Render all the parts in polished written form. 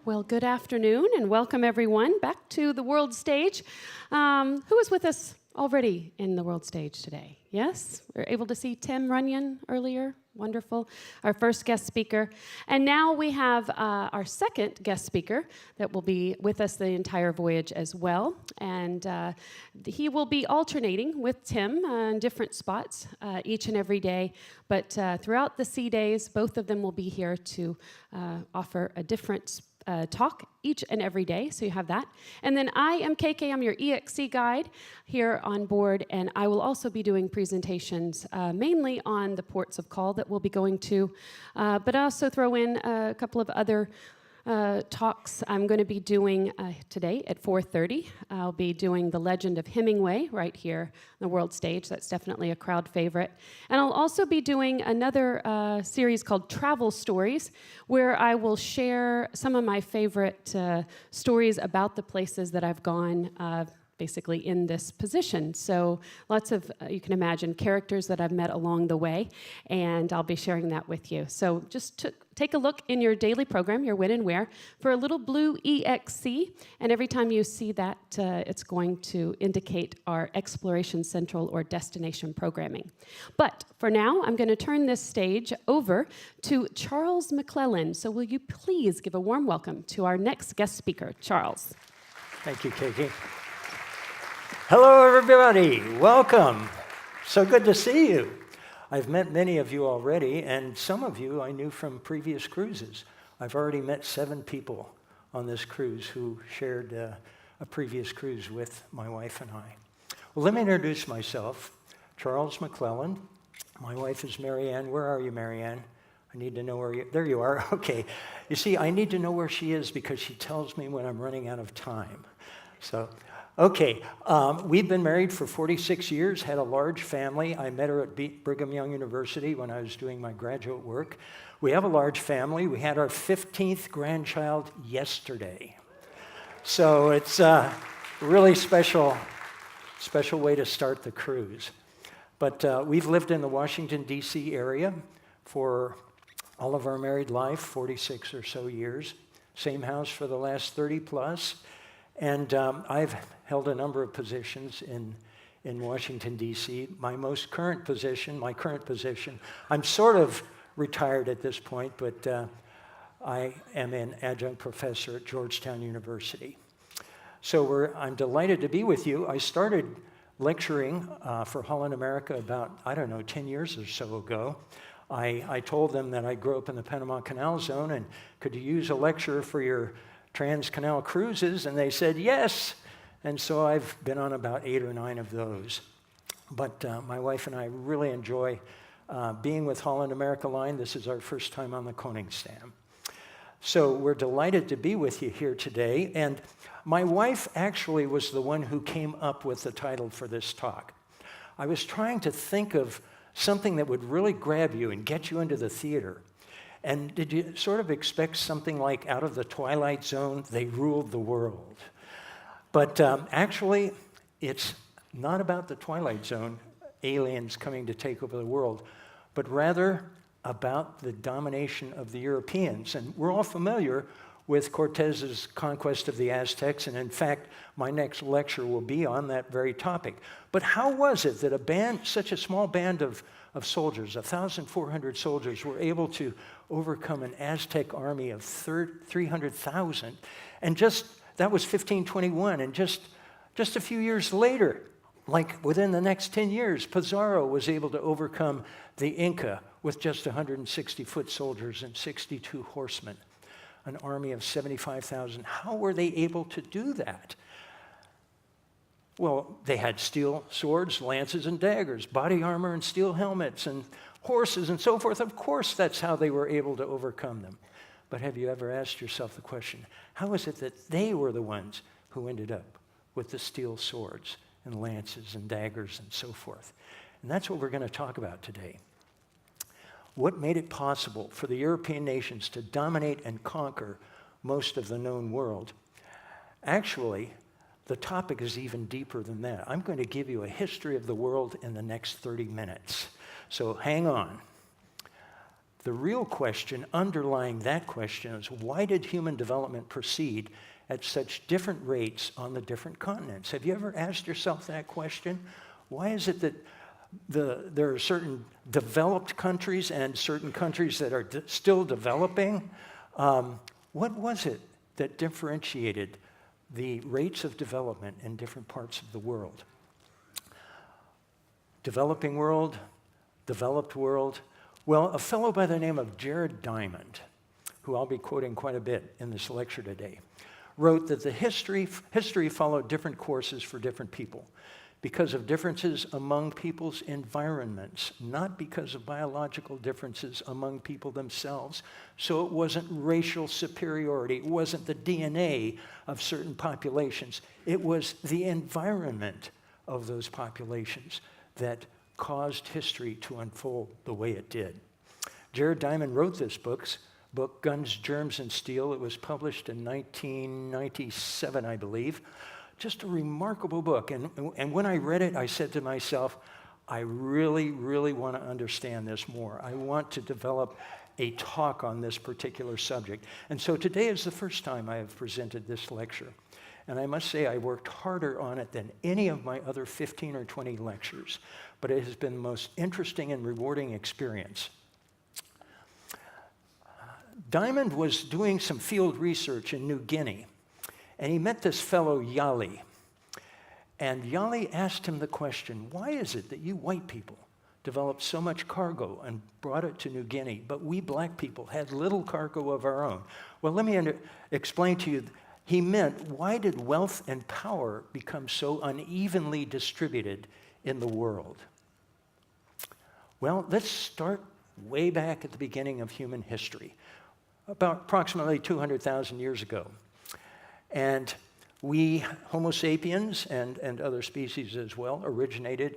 Well, good afternoon and welcome everyone back to the world stage. Who was with us already in the world stage today? Yes? We were able to see Tim Runyon earlier. Wonderful. Our first guest speaker. And now we have our second guest speaker that will be with us the entire voyage as well. And he will be alternating with Tim in different spots each and every day. But throughout the sea days, both of them will be here to offer a different talk each and every day, so you have that. And then I am KK, I'm your EXC guide here on board, and I will also be doing presentations mainly on the ports of call that we'll be going to, but I also throw in a couple of other talks I'm going to be doing today at 4:30. I'll be doing The Legend of Hemingway right here on the world stage. That's definitely a crowd favorite. And I'll also be doing another series called Travel Stories, where I will share some of my favorite stories about the places that I've gone basically in this position. So lots of, you can imagine, characters that I've met along the way, and I'll be sharing that with you. So just take a look in your daily program, your when and where, for a little blue EXC, and every time you see that, it's going to indicate our Exploration Central or Destination programming. But for now, I'm going to turn this stage over to Charles McClellan. So will you please give a warm welcome to our next guest speaker, Charles. Thank you, Kiki. Hello, everybody. Welcome. So good to see you. I've met many of you already, and some of you I knew from previous cruises. I've already met 7 people on this cruise who shared a previous cruise with my wife and I. Well, let me introduce myself. Charles McClellan. My wife is Marianne. Where are you, Marianne? I need to know where you... There you are. Okay. You see, I need to know where she is because she tells me when I'm running out of time. So... Okay, we've been married for 46 years, had a large family. I met her at Brigham Young University when I was doing my graduate work. We have a large family. We had our 15th grandchild yesterday. So it's a really special way to start the cruise. But we've lived in the Washington, D.C. area for all of our married life, 46 or so years. Same house for the last 30 plus. And I've held a number of positions in Washington, D.C. My current position, I'm sort of retired at this point, but I am an adjunct professor at Georgetown University. So I'm delighted to be with you. I started lecturing for Holland America about, 10 years or so ago. I told them that I grew up in the Panama Canal Zone and could you use a lecture for your trans-canal cruises, and they said yes. And so I've been on about 8 or 9 of those. But my wife and I really enjoy being with Holland America Line. This is our first time on the Koningsdam. So we're delighted to be with you here today. And my wife actually was the one who came up with the title for this talk. I was trying to think of something that would really grab you and get you into the theater. And did you sort of expect something like out of the Twilight Zone, they ruled the world? But actually, it's not about the Twilight Zone, aliens coming to take over the world, but rather about the domination of the Europeans. And we're all familiar with Cortez's conquest of the Aztecs, and in fact, my next lecture will be on that very topic. But how was it that such a small band of soldiers, 1,400 soldiers, were able to overcome an Aztec army of 300,000? And that was 1521, and just a few years later, like within the next 10 years, Pizarro was able to overcome the Inca with just 160 foot soldiers and 62 horsemen, an army of 75,000. How were they able to do that? Well, they had steel swords, lances, and daggers, body armor and steel helmets, and horses and so forth. Of course, that's how they were able to overcome them. But have you ever asked yourself the question, how is it that they were the ones who ended up with the steel swords and lances and daggers and so forth? And that's what we're going to talk about today. What made it possible for the European nations to dominate and conquer most of the known world? Actually, the topic is even deeper than that. I'm going to give you a history of the world in the next 30 minutes. So hang on. The real question underlying that question is, why did human development proceed at such different rates on the different continents? Have you ever asked yourself that question? Why is it that there are certain developed countries and certain countries that are still developing? What was it that differentiated the rates of development in different parts of the world? Developing world, developed world. Well, a fellow by the name of Jared Diamond, who I'll be quoting quite a bit in this lecture today, wrote that the history followed different courses for different people because of differences among people's environments, not because of biological differences among people themselves. So it wasn't racial superiority. It wasn't the DNA of certain populations. It was the environment of those populations that caused history to unfold the way it did. Jared Diamond wrote this book, Guns, Germs and Steel. It was published in 1997, I believe. Just a remarkable book. And when I read it, I said to myself, I really, really want to understand this more. I want to develop a talk on this particular subject. And so today is the first time I have presented this lecture. And I must say I worked harder on it than any of my other 15 or 20 lectures. But it has been the most interesting and rewarding experience. Diamond was doing some field research in New Guinea. And he met this fellow, Yali. And Yali asked him the question, why is it that you white people developed so much cargo and brought it to New Guinea, but we black people had little cargo of our own? Well, let me explain to you. He meant, why did wealth and power become so unevenly distributed in the world? Well, let's start way back at the beginning of human history, about approximately 200,000 years ago. And we, Homo sapiens and other species as well, originated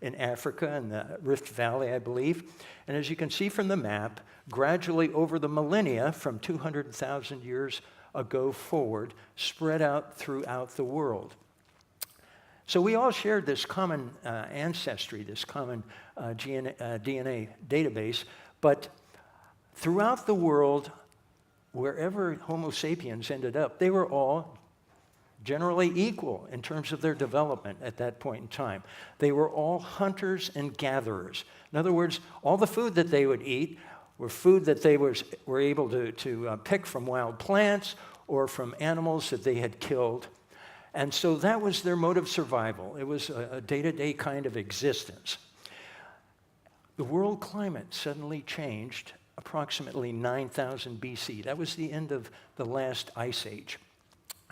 in Africa in the Rift Valley, I believe. And as you can see from the map, gradually over the millennia, from 200,000 years ago forward, spread out throughout the world. So we all shared this common ancestry, this common DNA database, but throughout the world, wherever Homo sapiens ended up, they were all generally equal in terms of their development at that point in time. They were all hunters and gatherers. In other words, all the food that they would eat were food that they were able to pick from wild plants or from animals that they had killed. And so that was their mode of survival. It was a day-to-day kind of existence. The world climate suddenly changed approximately 9,000 BC. That was the end of the last ice age.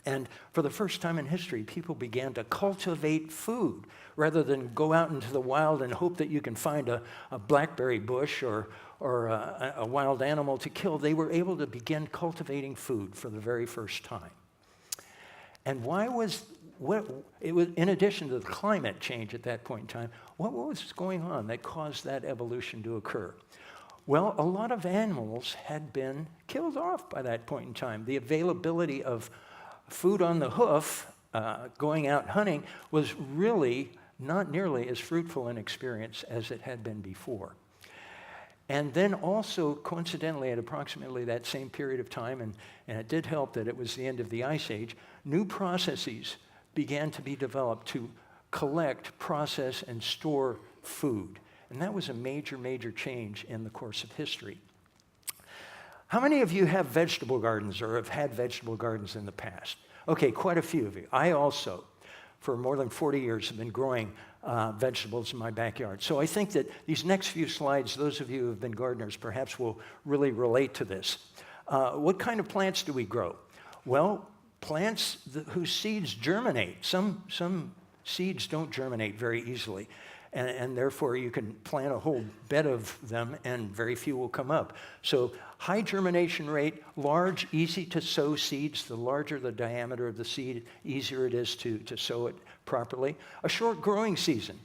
And for the first time in history, people began to cultivate food rather than go out into the wild and hope that you can find a blackberry bush or a wild animal to kill. They were able to begin cultivating food for the very first time. And it was, in addition to the climate change at that point in time, what was going on that caused that evolution to occur? Well, a lot of animals had been killed off by that point in time. The availability of food on the hoof, going out hunting, was really not nearly as fruitful an experience as it had been before. And then also, coincidentally, at approximately that same period of time, and it did help that it was the end of the Ice Age, new processes began to be developed to collect, process, and store food. And that was a major, major change in the course of history. How many of you have vegetable gardens or have had vegetable gardens in the past? Okay, quite a few of you. I also, for more than 40 years, have been growing vegetables in my backyard. So I think that these next few slides, those of you who have been gardeners perhaps will really relate to this. What kind of plants do we grow? Well, plants whose seeds germinate. Some seeds don't germinate very easily. And therefore, you can plant a whole bed of them, and very few will come up. So high germination rate, large, easy-to-sow seeds. The larger the diameter of the seed, easier it is to sow it properly. A short growing season,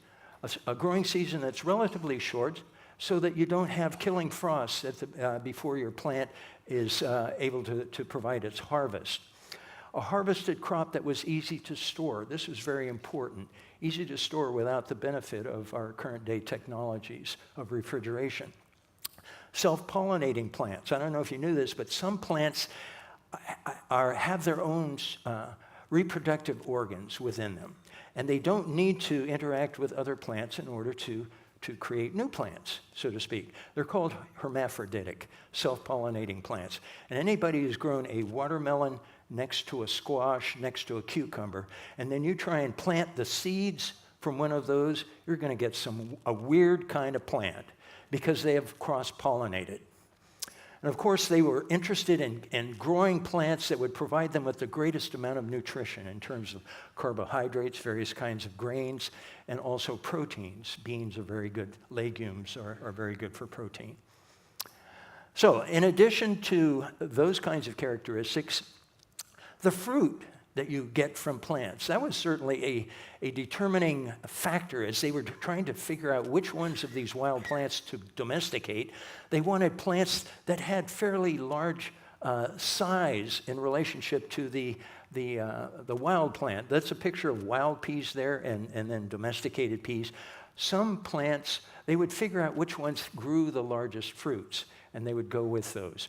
a growing season that's relatively short, so that you don't have killing frosts before your plant is able to provide its harvest. A harvested crop that was easy to store. This was very important. Easy to store without the benefit of our current day technologies of refrigeration. Self-pollinating plants. I don't know if you knew this, but some plants have their own reproductive organs within them. And they don't need to interact with other plants in order to create new plants, so to speak. They're called hermaphroditic, self-pollinating plants. And anybody who's grown a watermelon next to a squash, next to a cucumber, and then you try and plant the seeds from one of those, you're going to get a weird kind of plant because they have cross-pollinated. And of course, they were interested in growing plants that would provide them with the greatest amount of nutrition in terms of carbohydrates, various kinds of grains, and also proteins. Beans are very good. Legumes are very good for protein. So in addition to those kinds of characteristics, the fruit that you get from plants, that was certainly a determining factor as they were trying to figure out which ones of these wild plants to domesticate. They wanted plants that had fairly large size in relationship to the wild plant. That's a picture of wild peas there and then domesticated peas. Some plants, they would figure out which ones grew the largest fruits, and they would go with those.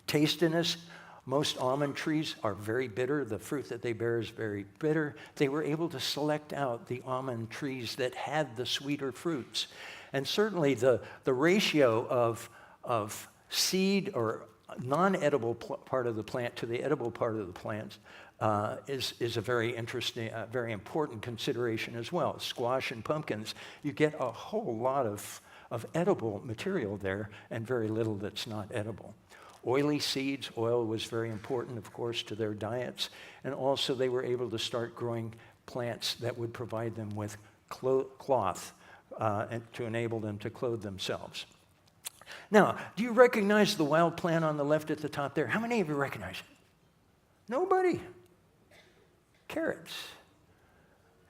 Tastiness. Most almond trees are very bitter. The fruit that they bear is very bitter. They were able to select out the almond trees that had the sweeter fruits. And certainly the ratio of seed or non-edible part of the plant to the edible part of the plant is a very interesting, very important consideration as well. Squash and pumpkins, you get a whole lot of edible material there and very little that's not edible. Oily seeds, oil was very important, of course, to their diets. And also they were able to start growing plants that would provide them with cloth and to enable them to clothe themselves. Now, do you recognize the wild plant on the left at the top there? How many of you recognize it? Nobody. Carrots.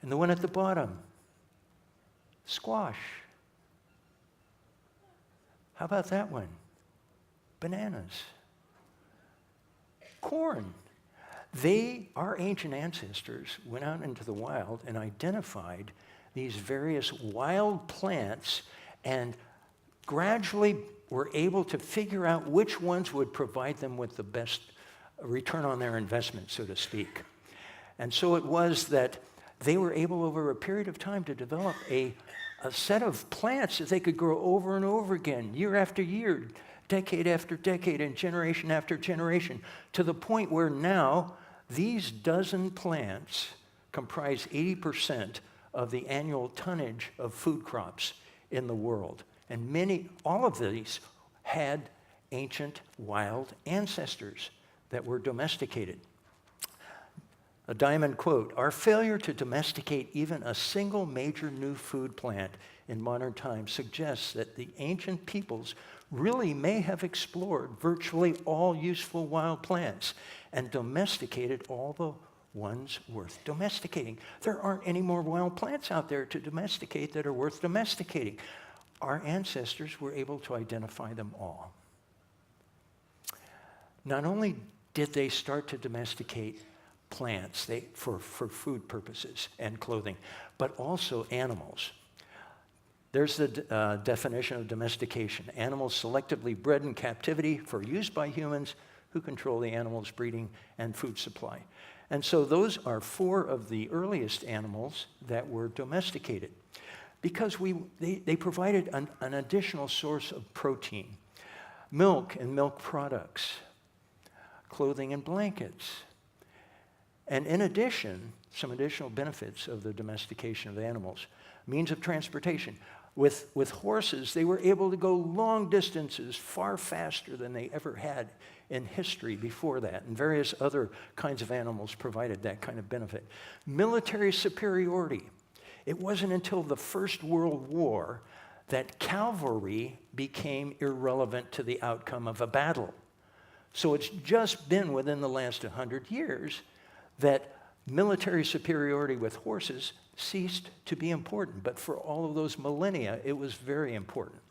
And the one at the bottom, squash. How about that one? Bananas, corn. Our ancient ancestors went out into the wild and identified these various wild plants and gradually were able to figure out which ones would provide them with the best return on their investment, so to speak. And so it was that they were able over a period of time to develop a set of plants that they could grow over and over again, year after year, decade after decade, and generation after generation, to the point where now these dozen plants comprise 80% of the annual tonnage of food crops in the world. And all of these had ancient wild ancestors that were domesticated. A Diamond quote, "Our failure to domesticate even a single major new food plant in modern times suggests that the ancient peoples really may have explored virtually all useful wild plants and domesticated all the ones worth domesticating." There aren't any more wild plants out there to domesticate that are worth domesticating. Our ancestors were able to identify them all. Not only did they start to domesticate plants for food purposes and clothing, but also animals. There's the definition of domestication. Animals selectively bred in captivity for use by humans who control the animal's breeding and food supply. And so those are 4 of the earliest animals that were domesticated because they provided an additional source of protein, milk and milk products, clothing and blankets. And in addition, some additional benefits of the domestication of animals. Means of transportation. With horses, they were able to go long distances far faster than they ever had in history before that. And various other kinds of animals provided that kind of benefit. Military superiority. It wasn't until the First World War that cavalry became irrelevant to the outcome of a battle. So it's just been within the last 100 years that military superiority with horses ceased to be important. But for all of those millennia, it was very important.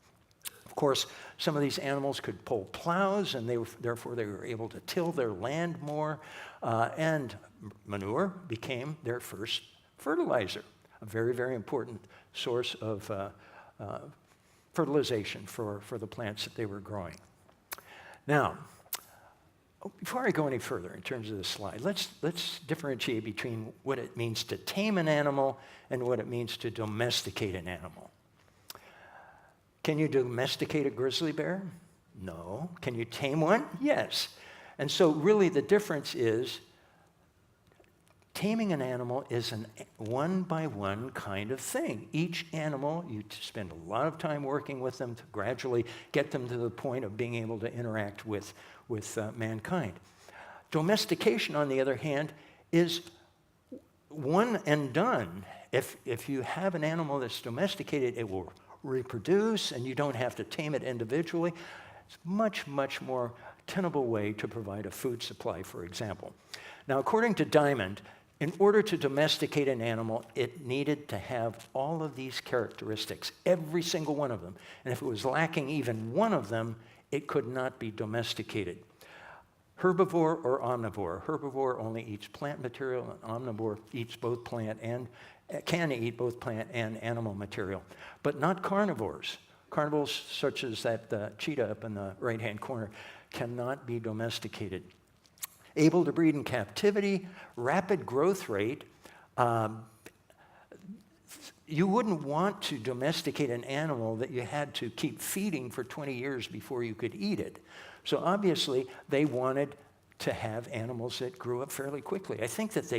Of course, some of these animals could pull plows, and therefore they were able to till their land more, and manure became their first fertilizer, a very, very important source of fertilization for the plants that they were growing. Now, before I go any further in terms of this slide, let's differentiate between what it means to tame an animal and what it means to domesticate an animal. Can you domesticate a grizzly bear? No. Can you tame one? Yes. And so really the difference is taming an animal is an one-by-one kind of thing. Each animal, you spend a lot of time working with them to gradually get them to the point of being able to interact with mankind. Domestication, on the other hand, is one and done. If you have an animal that's domesticated, it will reproduce, and you don't have to tame it individually. It's much, much more tenable way to provide a food supply, for example. Now, according to Diamond, in order to domesticate an animal, it needed to have all of these characteristics, every single one of them. And if it was lacking even one of them, it could not be domesticated. Herbivore or omnivore. Herbivore only eats plant material, and omnivore eats both plant and can eat both plant and animal material, but not carnivores. Carnivores such as that cheetah up in the right-hand corner cannot be domesticated. Able to breed in captivity, rapid growth rate. You wouldn't want to domesticate an animal that you had to keep feeding for 20 years before you could eat it. So obviously, they wanted to have animals that grew up fairly quickly. I think that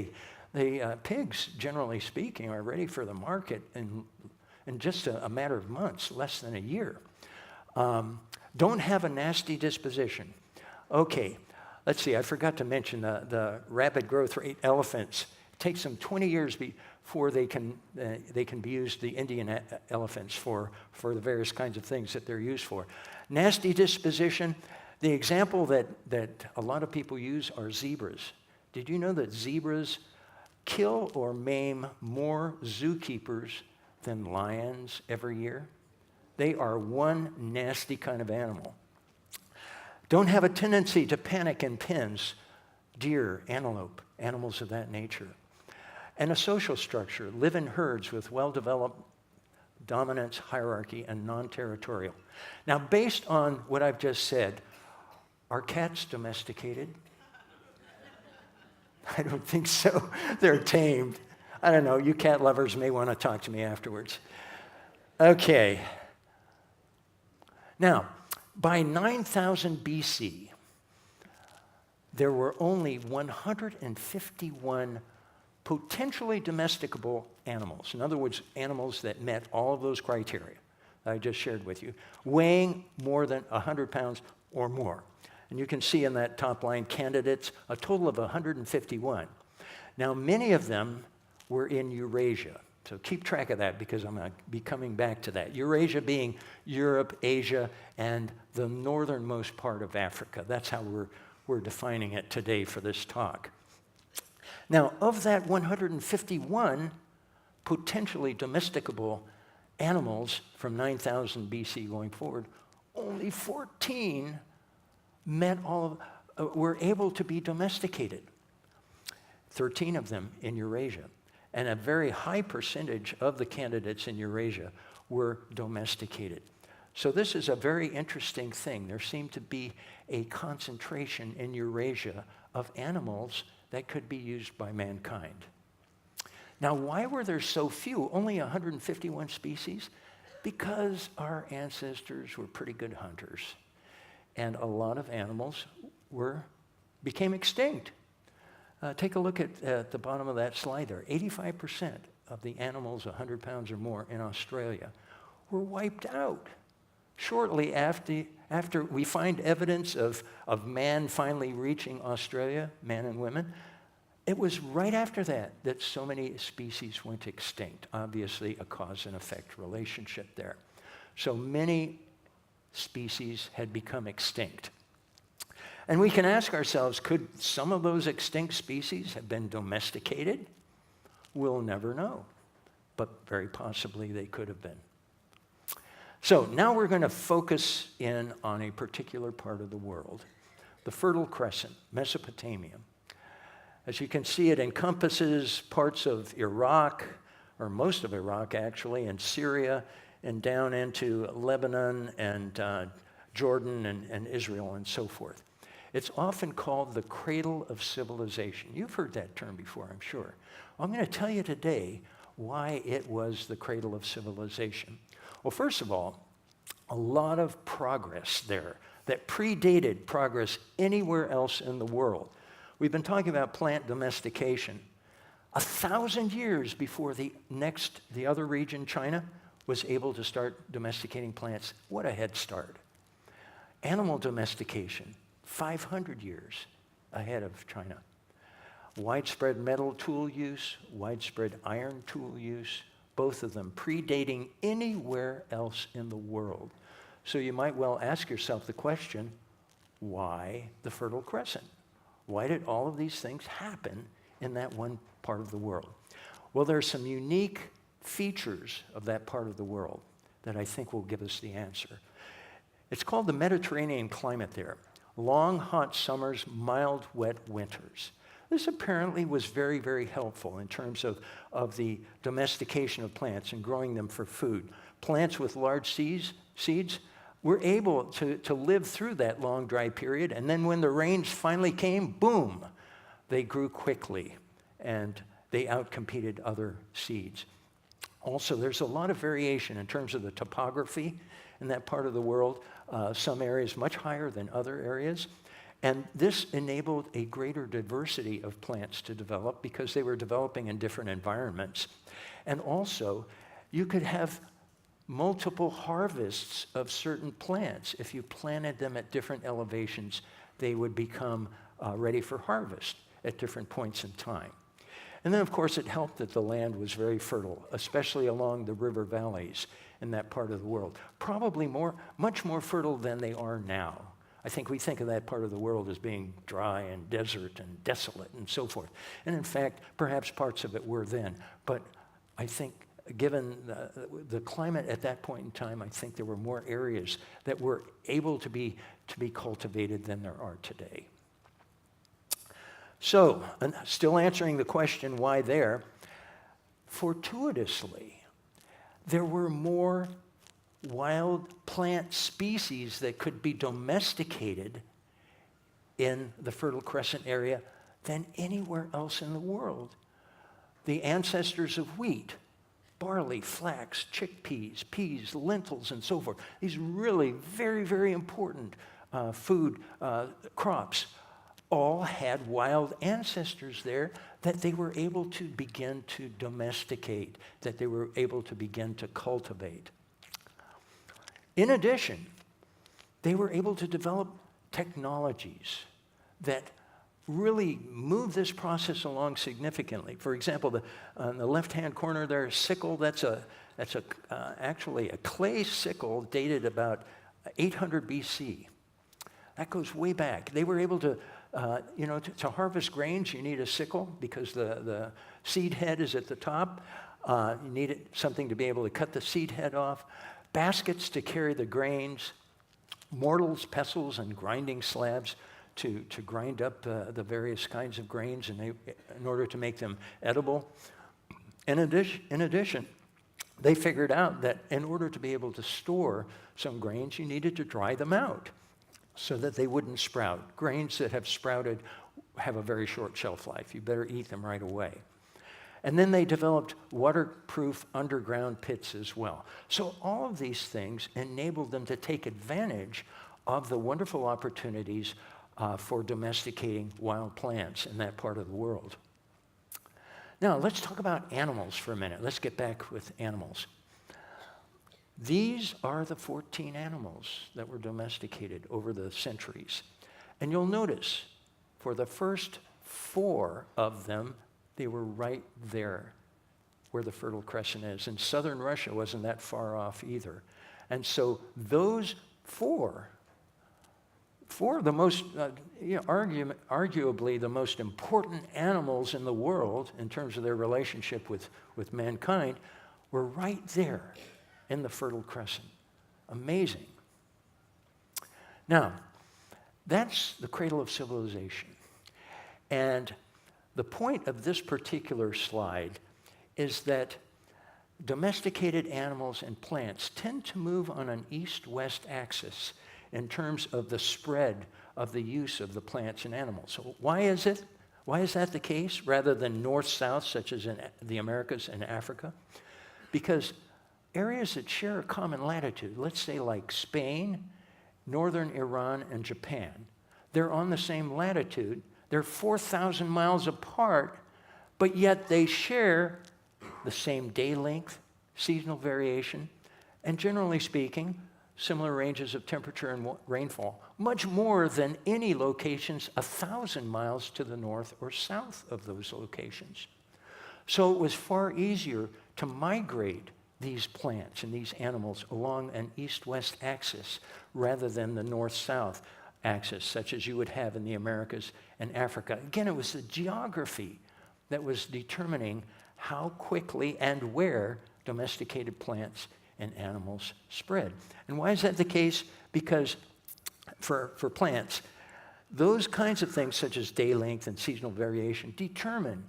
pigs, generally speaking, are ready for the market in just a matter of months, less than a year. Don't have a nasty disposition. Okay. Let's see, I forgot to mention the rapid growth rate elephants. It takes them 20 years before they can be used, the Indian elephants, for the various kinds of things that they're used for. Nasty disposition, the example that a lot of people use are zebras. Did you know that zebras kill or maim more zookeepers than lions every year? They are one nasty kind of animal. Don't have a tendency to panic in pens, deer, antelope, animals of that nature. And a social structure, live in herds with well-developed dominance, hierarchy, and non-territorial. Now, based on what I've just said, are cats domesticated? I don't think so. They're tamed. I don't know. You cat lovers may want to talk to me afterwards. Okay. Now, by 9000 BC, there were only 151 potentially domesticable animals. In other words, animals that met all of those criteria that I just shared with you, weighing more than 100 pounds or more. And you can see in that top line candidates, a total of 151. Now, many of them were in Eurasia. So keep track of that because I'm going to be coming back to that. Eurasia being Europe, Asia, and the northernmost part of Africa. That's how we're defining it today for this talk. Now, of that 151 potentially domesticable animals from 9000 BC going forward, only 14 were able to be domesticated. 13 of them in Eurasia. And a very high percentage of the candidates in Eurasia were domesticated. So this is a very interesting thing. There seemed to be a concentration in Eurasia of animals that could be used by mankind. Now, why were there so few, only 151 species? Because our ancestors were pretty good hunters. And a lot of animals became extinct. Take a look at the bottom of that slide there. 85% of the animals 100 pounds or more in Australia were wiped out. Shortly after we find evidence of man finally reaching Australia, man and women, it was right after that so many species went extinct. Obviously, a cause and effect relationship there. So many species had become extinct. And we can ask ourselves, could some of those extinct species have been domesticated? We'll never know, but very possibly they could have been. So now we're going to focus in on a particular part of the world, the Fertile Crescent, Mesopotamia. As you can see, it encompasses parts of Iraq, or most of Iraq actually, and Syria, and down into Lebanon and Jordan and Israel and so forth. It's often called the cradle of civilization. You've heard that term before, I'm sure. Well, I'm going to tell you today why it was the cradle of civilization. Well, first of all, a lot of progress there that predated progress anywhere else in the world. We've been talking about plant domestication. 1,000 years before the other region, China, was able to start domesticating plants. What a head start. Animal domestication, 500 years ahead of China. Widespread metal tool use, widespread iron tool use, both of them predating anywhere else in the world. So you might well ask yourself the question, why the Fertile Crescent? Why did all of these things happen in that one part of the world? Well, there are some unique features of that part of the world that I think will give us the answer. It's called the Mediterranean climate there. Long, hot summers, mild, wet winters. This apparently was very, very helpful in terms of the domestication of plants and growing them for food. Plants with large seeds were able to live through that long, dry period, and then when the rains finally came, boom, they grew quickly, and they outcompeted other seeds. Also, there's a lot of variation in terms of the topography in that part of the world. Some areas much higher than other areas. And this enabled a greater diversity of plants to develop because they were developing in different environments. And also, you could have multiple harvests of certain plants. If you planted them at different elevations, they would become ready for harvest at different points in time. And then, of course, it helped that the land was very fertile, especially along the river valleys in that part of the world. Probably much more fertile than they are now. I think we think of that part of the world as being dry and desert and desolate and so forth. And in fact, perhaps parts of it were then. But I think given the climate at that point in time, I think there were more areas that were able to be cultivated than there are today. So, still answering the question, why there? Fortuitously, there were more wild plant species that could be domesticated in the Fertile Crescent area than anywhere else in the world. The ancestors of wheat, barley, flax, chickpeas, peas, lentils, and so forth, these really very, very important food crops, all had wild ancestors there that they were able to begin to domesticate, that they were able to begin to cultivate. In addition, they were able to develop technologies that really move this process along significantly. For example, on the left-hand corner there, a sickle, that's actually a clay sickle dated about 800 BC. That goes way back. They were able to harvest grains, you need a sickle because the seed head is at the top. You need something to be able to cut the seed head off. Baskets to carry the grains, mortars, pestles, and grinding slabs to grind up the various kinds of grains in order to make them edible. In addition, they figured out that in order to be able to store some grains, you needed to dry them out so that they wouldn't sprout. Grains that have sprouted have a very short shelf life. You better eat them right away. And then they developed waterproof underground pits as well. So all of these things enabled them to take advantage of the wonderful opportunities for domesticating wild plants in that part of the world. Now, let's talk about animals for a minute. Let's get back with animals. These are the 14 animals that were domesticated over the centuries. And you'll notice, for the first 4 of them, they were right there where the Fertile Crescent is. And southern Russia wasn't that far off either. And so those 4 of the most, arguably the most important animals in the world in terms of their relationship with mankind, were right there in the Fertile Crescent. Amazing. Now, that's the cradle of civilization. And the point of this particular slide is that domesticated animals and plants tend to move on an east-west axis in terms of the spread of the use of the plants and animals. So why is it? Why is that the case rather than north-south, such as in the Americas and Africa? Because areas that share a common latitude, let's say like Spain, northern Iran, and Japan, they're on the same latitude. They're 4,000 miles apart, but yet they share the same day length, seasonal variation, and generally speaking, similar ranges of temperature and rainfall, much more than any locations 1,000 miles to the north or south of those locations. So it was far easier to migrate these plants and these animals along an east-west axis rather than the north-south axis, such as you would have in the Americas and Africa. Again, it was the geography that was determining how quickly and where domesticated plants and animals spread. And why is that the case? Because for plants, those kinds of things such as day length and seasonal variation determine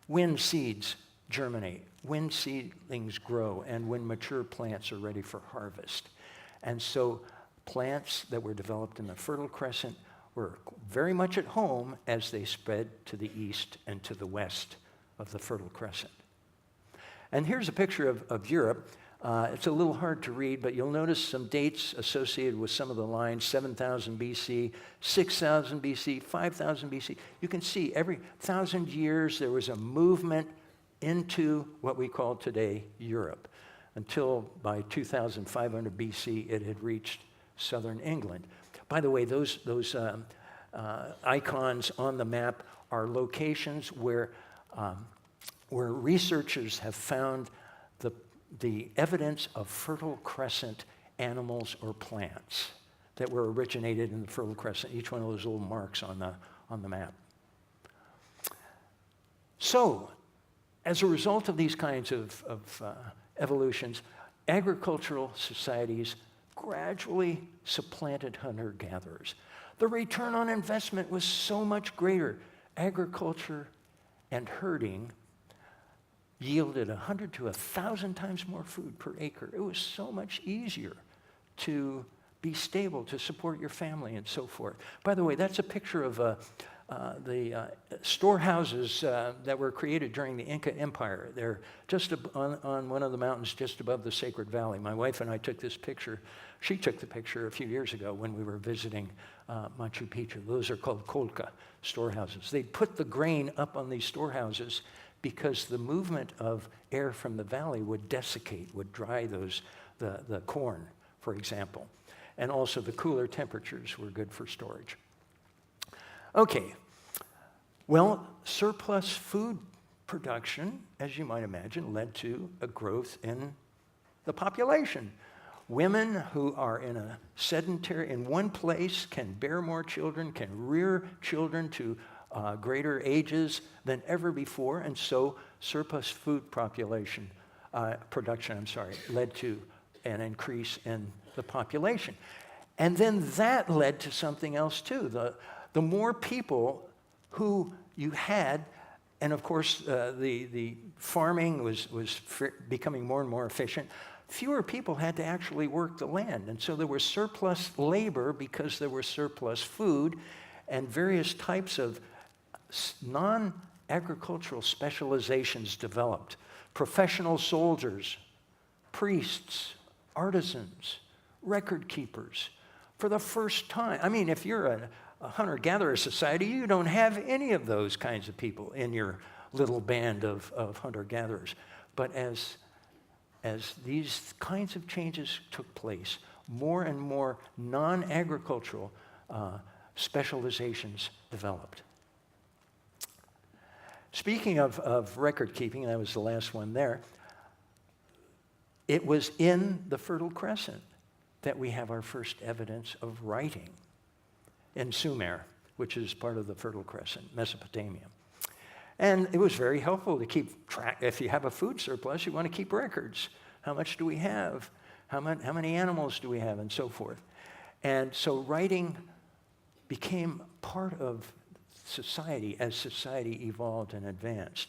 when seeds germinate, when seedlings grow, and when mature plants are ready for harvest. And so plants that were developed in the Fertile Crescent were very much at home as they spread to the east and to the west of the Fertile Crescent. And here's a picture of Europe. It's a little hard to read, but you'll notice some dates associated with some of the lines: 7,000 BC, 6,000 BC, 5,000 BC. You can see every 1,000 years there was a movement into what we call today Europe, until by 2,500 BC it had reached southern England. By the way, those icons on the map are locations where researchers have found the evidence of Fertile Crescent animals or plants that were originated in the Fertile Crescent, each one of those little marks on the map. So, as a result of these kinds of evolutions, agricultural societies gradually supplanted hunter-gatherers. The return on investment was so much greater. Agriculture and herding yielded 100 to 1,000 times more food per acre. It was so much easier to be stable, to support your family, and so forth. By the way, that's a picture of the storehouses that were created during the Inca Empire. They're just on one of the mountains just above the Sacred Valley. My wife and I took this picture. She took the picture a few years ago when we were visiting Machu Picchu. Those are called colca storehouses. They'd put the grain up on these storehouses because the movement of air from the valley would desiccate, would dry the corn, for example. And also the cooler temperatures were good for storage. Okay, well, surplus food production, as you might imagine, led to a growth in the population. Women who are in one place can bear more children, can rear children to greater ages than ever before, and so surplus food production led to an increase in the population. And then that led to something else too. The more people who you had, and of course the farming was becoming more and more efficient, fewer people had to actually work the land. And so there was surplus labor because there was surplus food, and various types of non-agricultural specializations developed. Professional soldiers, priests, artisans, record keepers. For the first time, I mean, if you're a hunter-gatherer society, you don't have any of those kinds of people in your little band of hunter-gatherers. But as these kinds of changes took place, more and more non-agricultural specializations developed. Speaking of record keeping, that was the last one there, it was in the Fertile Crescent that we have our first evidence of writing in Sumer, which is part of the Fertile Crescent, Mesopotamia. And it was very helpful to keep track. If you have a food surplus, you want to keep records. How much do we have? How many animals do we have? And so forth. And so writing became part of society as society evolved and advanced.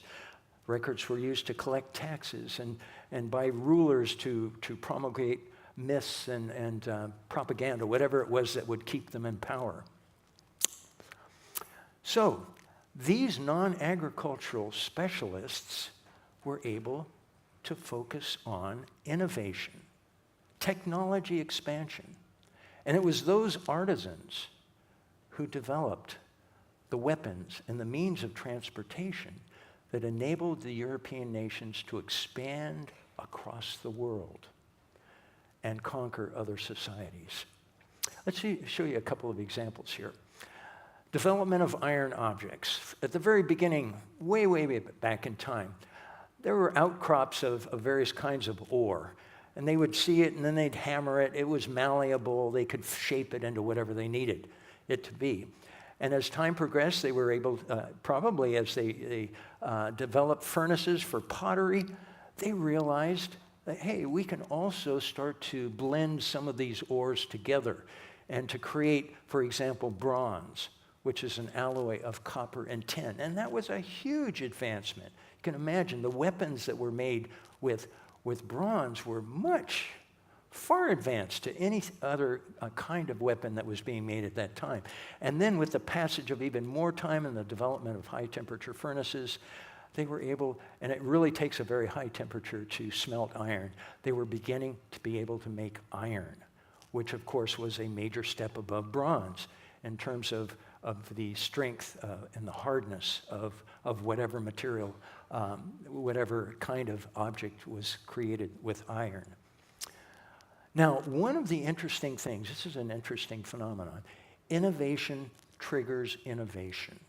Records were used to collect taxes and by rulers to promulgate myths and propaganda, whatever it was that would keep them in power. So these non-agricultural specialists were able to focus on innovation, technology expansion. And it was those artisans who developed the weapons and the means of transportation that enabled the European nations to expand across the world and conquer other societies. Let's show you a couple of examples here. Development of iron objects. At the very beginning, way back in time, there were outcrops of various kinds of ore. And they would see it, and then they'd hammer it. It was malleable. They could shape it into whatever they needed it to be. And as time progressed, they were able, probably as they developed furnaces for pottery, they realized that, hey, we can also start to blend some of these ores together and to create, for example, bronze, which is an alloy of copper and tin. And that was a huge advancement. You can imagine the weapons that were made with bronze were far advanced to any other kind of weapon that was being made at that time. And then with the passage of even more time and the development of high temperature furnaces, they were able, and it really takes a very high temperature to smelt iron, they were beginning to be able to make iron, which of course was a major step above bronze in terms of the strength and the hardness of whatever material, whatever kind of object was created with iron. Now, one of the interesting things, this is an interesting phenomenon, innovation triggers innovation.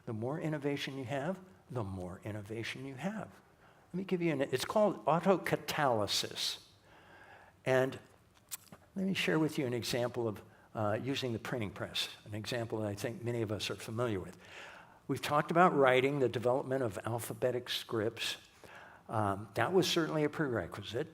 The more innovation you have, the more innovation you have. Let me give you it's called autocatalysis. And let me share with you an example of using the printing press, an example that I think many of us are familiar with. We've talked about writing, the development of alphabetic scripts. That was certainly a prerequisite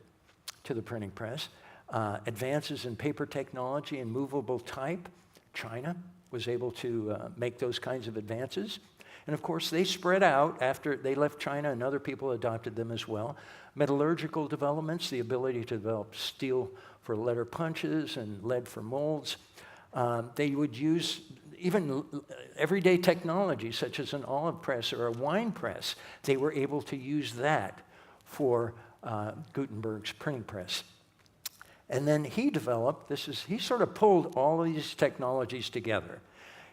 to the printing press. Advances in paper technology and movable type. China was able to make those kinds of advances. And of course, they spread out after they left China, and other people adopted them as well. Metallurgical developments, the ability to develop steel for letter punches and lead for molds. They would use even everyday technology, such as an olive press or a wine press. They were able to use that for Gutenberg's printing press. And then he developed, he sort of pulled all of these technologies together.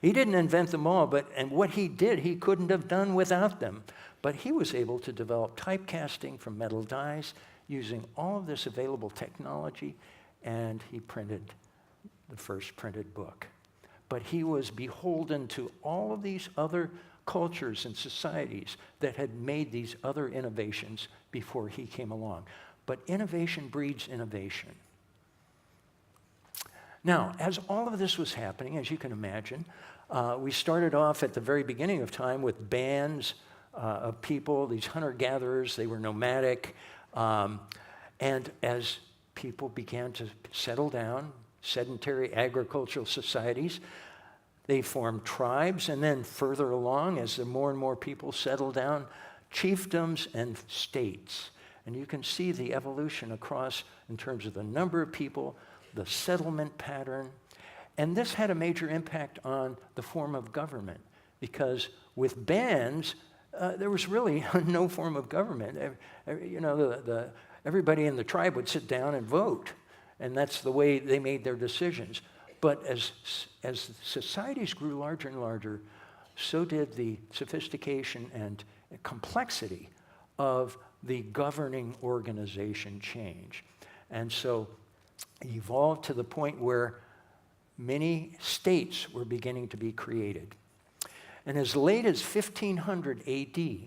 He didn't invent them all, and what he did, he couldn't have done without them. But he was able to develop typecasting from metal dies using all of this available technology, and he printed the first printed book. But he was beholden to all of these other cultures and societies that had made these other innovations before he came along. But innovation breeds innovation. Now, as all of this was happening, as you can imagine, we started off at the very beginning of time with bands of people, these hunter-gatherers. They were nomadic. And as people began to settle down, sedentary agricultural societies, they formed tribes. And then further along, as the more and more people settled down, chiefdoms and states. And you can see the evolution across in terms of the number of people, the settlement pattern. And this had a major impact on the form of government, because with bands, there was really no form of government. Everybody in the tribe would sit down and vote, and that's the way they made their decisions. But as societies grew larger and larger, so did the sophistication and complexity of the governing organization change. And so it evolved to the point where many states were beginning to be created. And as late as 1500 AD,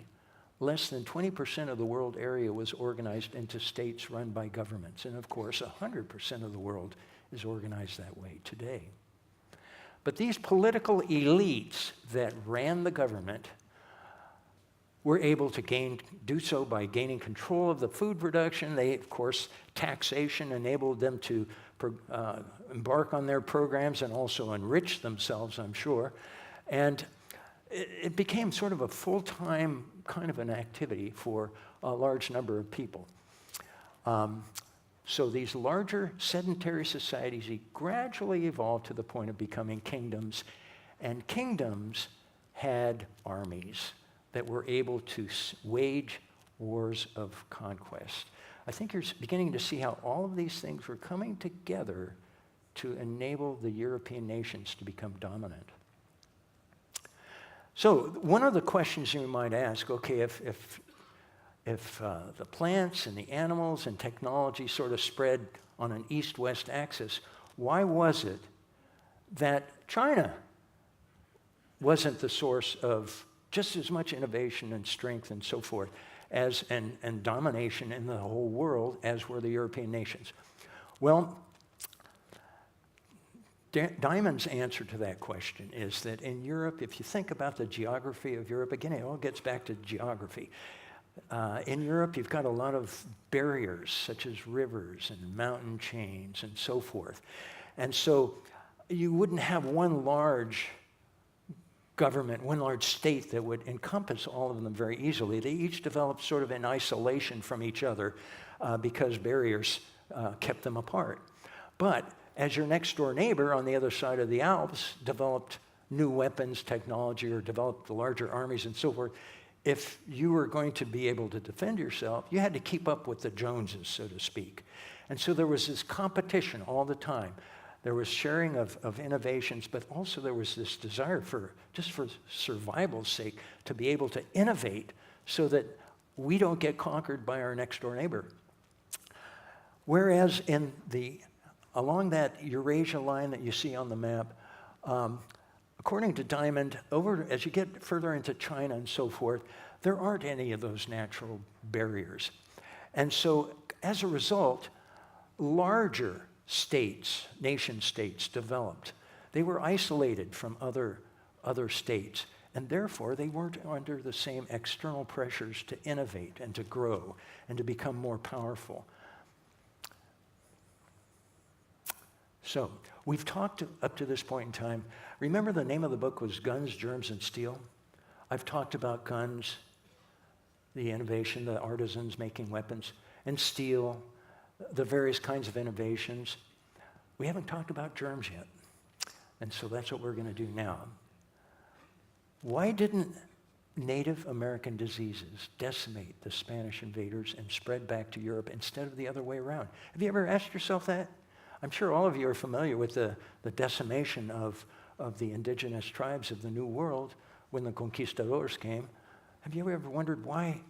less than 20% of the world area was organized into states run by governments. And of course, 100% of the world is organized that way today. But these political elites that ran the government were able to do so by gaining control of the food production. They, of course, taxation enabled them to embark on their programs and also enrich themselves, I'm sure. And it became sort of a full-time kind of an activity for a large number of people. So these larger sedentary societies gradually evolved to the point of becoming kingdoms, and kingdoms had armies that were able to wage wars of conquest. I think you're beginning to see how all of these things were coming together to enable the European nations to become dominant. So one of the questions you might ask, okay, if the plants and the animals and technology sort of spread on an east-west axis, why was it that China wasn't the source of just as much innovation and strength and so forth and domination in the whole world as were the European nations? Well, Diamond's answer to that question is that in Europe, if you think about the geography of Europe, again, it all gets back to geography. In Europe, you've got a lot of barriers, such as rivers and mountain chains and so forth. And so you wouldn't have one large government, one large state that would encompass all of them very easily. They each developed sort of in isolation from each other because barriers kept them apart. But as your next door neighbor on the other side of the Alps developed new weapons, technology, or developed the larger armies and so forth, if you were going to be able to defend yourself, you had to keep up with the Joneses, so to speak. And so there was this competition all the time. There was sharing of innovations, but also there was this desire just for survival's sake, to be able to innovate so that we don't get conquered by our next door neighbor. Whereas along that Eurasia line that you see on the map, according to Diamond, as you get further into China and so forth, there aren't any of those natural barriers. And so as a result, larger states, nation states, developed. They were isolated from other states, and therefore they weren't under the same external pressures to innovate and to grow and to become more powerful. So we've talked up to this point in time. Remember the name of the book was Guns, Germs and Steel? I've talked about guns, the innovation, the artisans making weapons, and steel, the various kinds of innovations. We haven't talked about germs yet. And so that's what we're going to do now. Why didn't Native American diseases decimate the Spanish invaders and spread back to Europe instead of the other way around? Have you ever asked yourself that? I'm sure all of you are familiar with the decimation of the indigenous tribes of the New World when the conquistadors came. Have you ever wondered why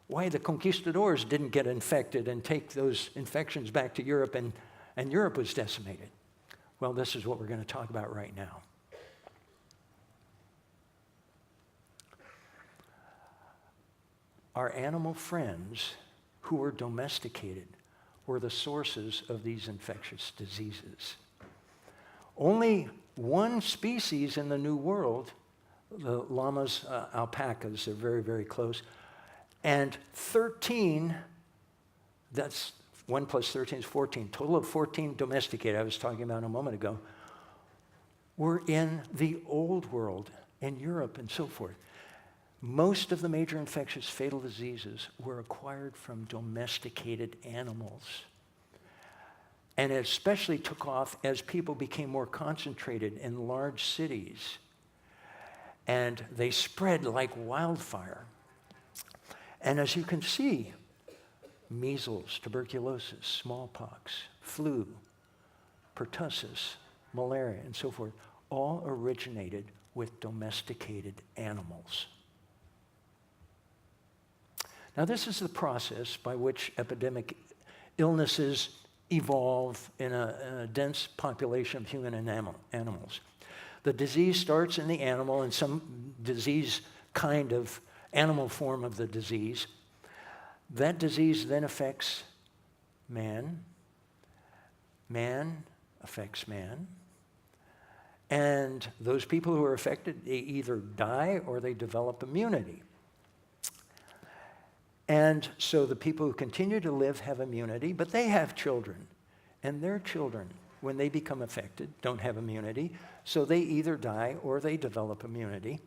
the conquistadors didn't get infected and take those infections back to Europe and Europe was decimated? Well, this is what we're going to talk about right now. Our animal friends who were domesticated were the sources of these infectious diseases. Only one species in the New World, the llamas, alpacas, they're very, very close, and 13, that's 1 plus 13 is 14, total of 14 domesticated, I was talking about a moment ago, were in the Old World, in Europe and so forth. Most of the major infectious fatal diseases were acquired from domesticated animals. And it especially took off as people became more concentrated in large cities. And they spread like wildfire. And as you can see, measles, tuberculosis, smallpox, flu, pertussis, malaria, and so forth, all originated with domesticated animals. Now, this is the process by which epidemic illnesses evolve in a dense population of human and animals. The disease starts in the animal, and some disease kind of animal form of the disease. That disease then affects man. Man affects man. And those people who are affected, they either die or they develop immunity. And so the people who continue to live have immunity, but they have children. And their children, when they become affected, don't have immunity. So they either die or they develop immunity.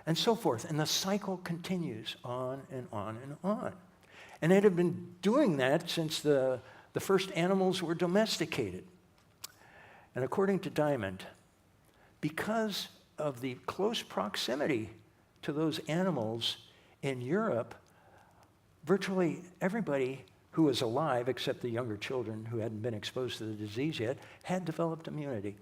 and so forth. And the cycle continues on and on and on. And it had been doing that since the first animals were domesticated. And according to Diamond, because of the close proximity to those animals in Europe, virtually everybody who was alive, except the younger children who hadn't been exposed to the disease yet, had developed immunity.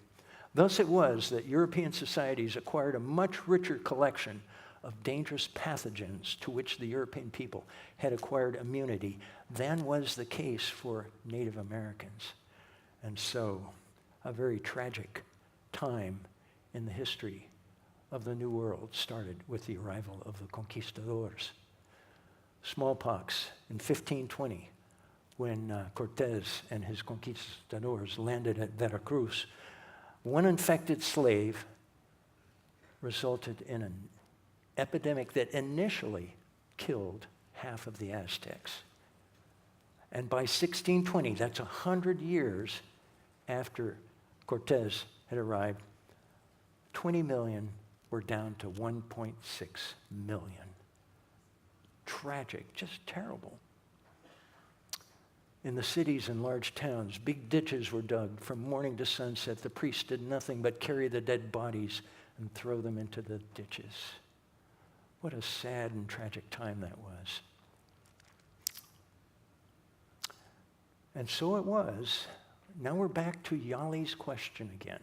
Thus it was that European societies acquired a much richer collection of dangerous pathogens to which the European people had acquired immunity than was the case for Native Americans. And so, a very tragic time in the history of the New World started with the arrival of the conquistadors. Smallpox in 1520, when Cortés and his conquistadors landed at Veracruz, one infected slave resulted in an epidemic that initially killed half of the Aztecs. And by 1620, that's 100 years after Cortés had arrived, 20 million were down to 1.6 million. Tragic, just terrible. In the cities and large towns, big ditches were dug from morning to sunset. The priests did nothing but carry the dead bodies and throw them into the ditches. What a sad and tragic time that was. And so it was. Now we're back to Yali's question again.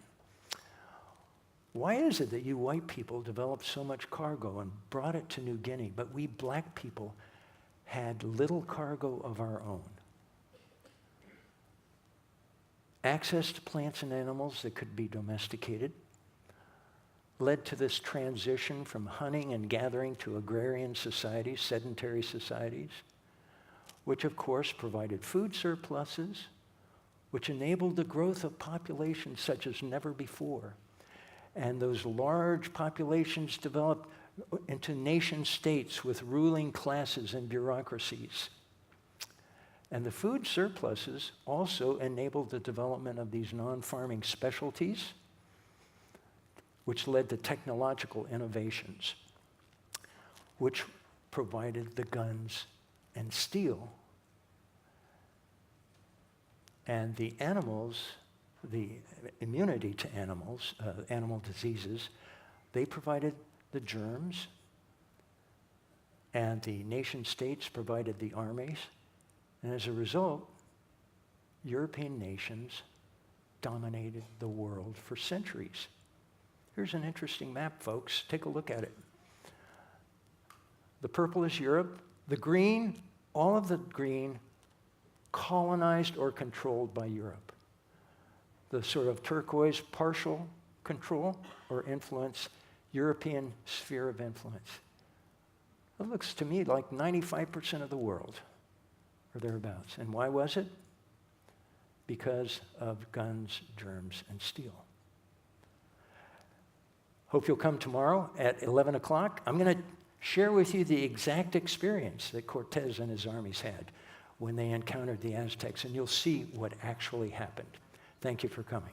Why is it that you white people developed so much cargo and brought it to New Guinea, but we black people had little cargo of our own? Access to plants and animals that could be domesticated led to this transition from hunting and gathering to agrarian societies, sedentary societies, which of course provided food surpluses, which enabled the growth of populations such as never before. And those large populations developed into nation states with ruling classes and bureaucracies. And the food surpluses also enabled the development of these non-farming specialties, which led to technological innovations, which provided the guns and steel. And the animals, the immunity to animals, animal diseases, they provided the germs, and the nation states provided the armies. And as a result, European nations dominated the world for centuries. Here's an interesting map, folks. Take a look at it. The purple is Europe. The green, all of the green, colonized or controlled by Europe. The sort of turquoise, partial control or influence, European sphere of influence. It looks to me like 95% of the world, or thereabouts. And why was it? Because of guns, germs, and steel. Hope you'll come tomorrow at 11 o'clock. I'm going to share with you the exact experience that Cortés and his armies had when they encountered the Aztecs, and you'll see what actually happened. Thank you for coming.